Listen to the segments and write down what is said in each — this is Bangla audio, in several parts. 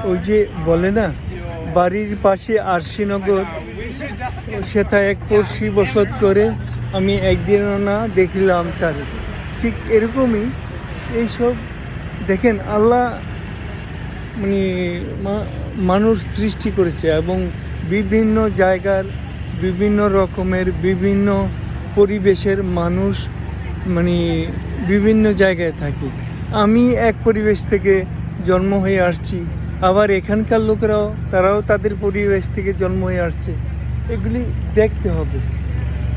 ওই যে বলে না বাড়ির পাশে আরশিনগর, সেটা এক পড়শি বসত করে আমি একদিনও না দেখিলাম তার। ঠিক এরকমই এইসব দেখেন আল্লাহ মানে মানুষ সৃষ্টি করেছে এবং বিভিন্ন জায়গার বিভিন্ন রকমের বিভিন্ন পরিবেশের মানুষ মানে বিভিন্ন জায়গায় থাকি। আমি এক পরিবেশ থেকে জন্ম হয়ে আসছি, আবার এখানকার লোকেরাও তারাও তাদের পরিবেশ থেকে জন্ম হয়ে আসছে। এগুলি দেখতে হবে,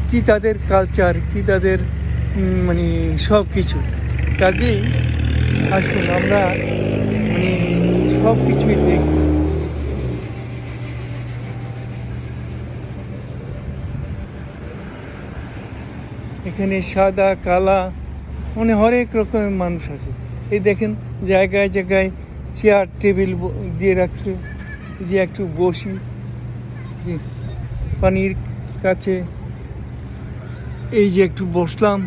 কি তাদের কালচার, কি তাদের মানে সব কিছু। কাজেই আসুন আমরা মানে সব কিছুই দেখি। এখানে সাদা কালা মানে হরেক রকমের মানুষ আছে। এই দেখেন জায়গায় জায়গায় চেয়ার টেবিল দিয়ে রাখছে, যে একটু বসি, যে পানির কাছে এই যে একটু বসলাম।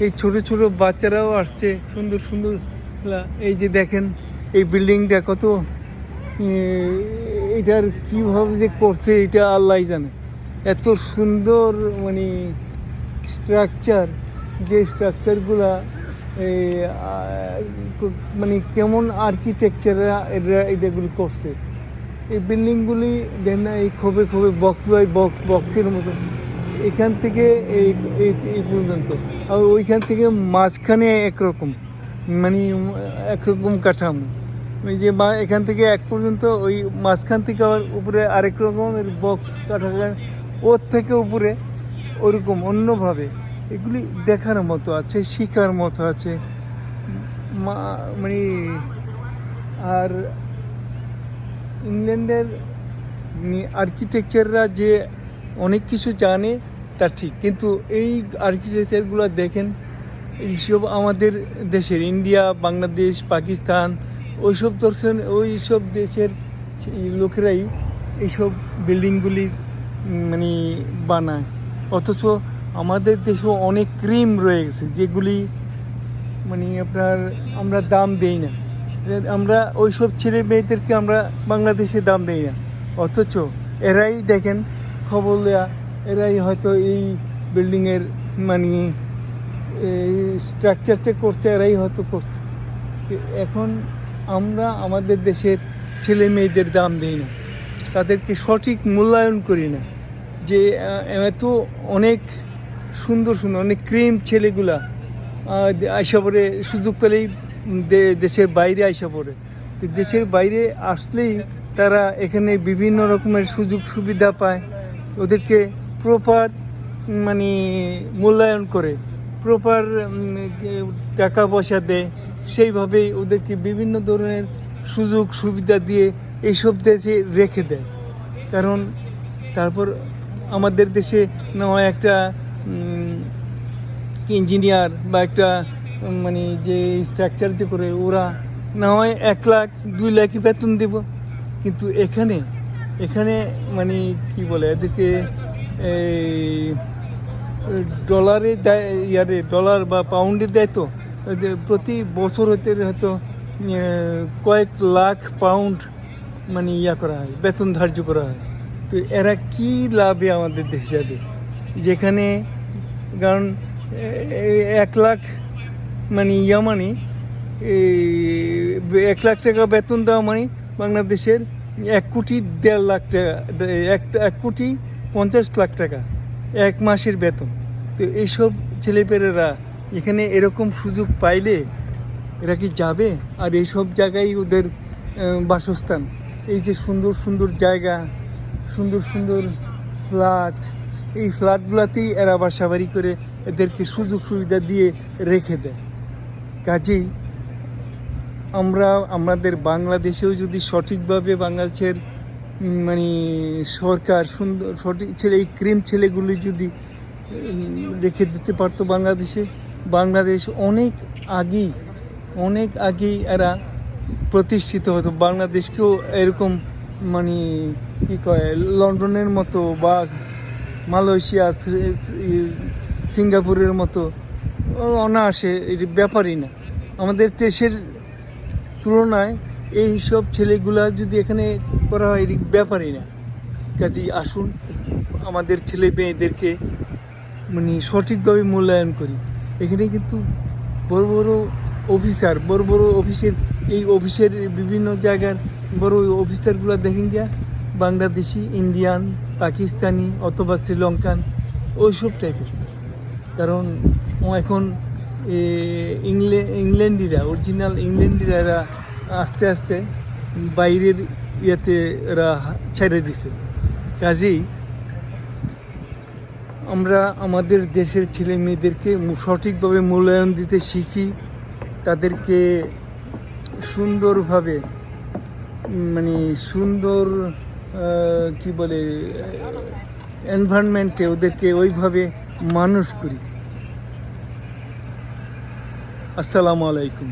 এই ছোট ছোট বাচ্চারাও আসছে, সুন্দর সুন্দর। এই যে দেখেন এই বিল্ডিংটা কত, এটার কীভাবে যে করছে এটা আল্লাহ জানে। এত সুন্দর মানে স্ট্রাকচার, যে স্ট্রাকচারগুলা মানে কেমন আর্কিটেকচাররা এটাগুলি করছে। এই বিল্ডিংগুলি দেন না এই খোবে খোবে বক্সের মতো, এখান থেকে এই পর্যন্ত। আর ওইখান থেকে মাঝখানে একরকম মানে একরকম কাঠামো, ওই যে এখান থেকে এক পর্যন্ত, ওই মাঝখান থেকে আবার উপরে আরেক রকমের বক্স কাঠামো, ওর থেকে উপরে ওরকম অন্যভাবে। এগুলি দেখার মতো আছে, শিখার মতো আছে মানে। আর ইংল্যান্ডের আর্কিটেকচাররা যে অনেক কিছু জানে তা ঠিক, কিন্তু এই আর্কিটেকচারগুলো দেখেন এইসব আমাদের দেশের ইন্ডিয়া, বাংলাদেশ, পাকিস্তান ওইসব দেশের লোকেরাই এইসব বিল্ডিংগুলি মানে বানায়। অথচ আমাদের দেশেও অনেক ক্রিম রয়ে গেছে যেগুলি মানে আমরা দাম দেই না। আমরা ওইসব ছেলে মেয়েদেরকে আমরা বাংলাদেশে দাম দেই না, অথচ এরাই দেখেন খবর দেয়া, এরাই হয়তো এই বিল্ডিংয়ের মানে এই স্ট্রাকচারটা করছে, এরাই হয়তো করছে। এখন আমরা আমাদের দেশের ছেলে মেয়েদের দাম দিই না, তাদেরকে সঠিক মূল্যায়ন করি না। যে এত অনেক সুন্দর সুন্দর অনেক ক্রিম ছেলেগুলা আইসা পড়ে, সুযোগ পেলেই দেশের বাইরে আইসা পড়ে। দেশের বাইরে আসলেই তারা এখানে বিভিন্ন রকমের সুযোগ সুবিধা পায়, ওদেরকে প্রপার মানে মূল্যায়ন করে, প্রপার টাকা পয়সা দেয়, সেইভাবেই ওদেরকে বিভিন্ন ধরনের সুযোগ সুবিধা দিয়ে এইসব দেশে রেখে দেয়। কারণ তারপর আমাদের দেশে নয় একটা ইঞ্জিনিয়ার বা একটা মানে যে স্ট্রাকচার যে করে, ওরা না হয় 1 লাখ 2 লাখই বেতন দেব, কিন্তু এখানে মানে কি বলে এদেরকে ডলারে দেয়, ডলার বা পাউন্ডে দেয়। তো প্রতি বছর হয়তো কয়েক লাখ পাউন্ড মানে করা হয়, বেতন ধার্য করা হয়। তো এরা কি লাভে আমাদের দেশে যাবে, যেখানে কারণ 1 লাখ মানে মানে 1 লাখ টাকা বেতন দেওয়া মানে বাংলাদেশের 1,1.5 লাখ টাকা, 1,50,00,000 টাকা 1 মাসের বেতন। তো এইসব ছেলেপেলেরা এখানে এরকম সুযোগ পাইলে এরা কি যাবে? আর এইসব জায়গায় ওদের বাসস্থান, এই যে সুন্দর সুন্দর জায়গা, সুন্দর সুন্দর ফ্ল্যাট, এই ফ্ল্যাটগুলোতেই এরা বাসাবাড়ি করে এদেরকে সুযোগ সুবিধা দিয়ে রেখে দেয়। কাজেই আমাদের বাংলাদেশেও যদি সঠিকভাবে বাংলাদেশের মানে সরকার সঠিক এই ক্রিম ছেলেগুলি যদি রেখে দিতে পারতো বাংলাদেশ অনেক আগেই এরা প্রতিষ্ঠিত হতো। বাংলাদেশকেও এরকম মানে কী কয় লন্ডনের মতো বা মালয়েশিয়া, সিঙ্গাপুরের মতো অনায়াসে এর ব্যাপারই না। আমাদের দেশের তুলনায় এই সব ছেলেগুলা যদি এখানে করা হয় এর ব্যাপারই না। কাজেই আসুন আমাদের ছেলে মেয়েদেরকে মানে সঠিকভাবে মূল্যায়ন করি। এখানে কিন্তু বড় বড় অফিসার, বড় বড় অফিসের, এই অফিসের বিভিন্ন জায়গার বড় অফিসারগুলো দেখেন গিয়া বাংলাদেশি, ইন্ডিয়ান, পাকিস্তানি অথবা শ্রীলঙ্কান ওইসব টাইপের। কারণ এখন ইংল্যান্ডিরা, অরিজিনাল ইংল্যান্ডিরা এরা আস্তে আস্তে বাইরের ইয়েতে এরা ছেড়ে দিছে। কাজেই আমরা আমাদের দেশের ছেলে মেয়েদেরকে সঠিকভাবে মূল্যায়ন দিতে শিখি, তাদেরকে সুন্দরভাবে মানে সুন্দর কি বলে এনভায়রনমেন্টে ওদেরকে ওইভাবে মানুষ করি। আসসালামু আলাইকুম।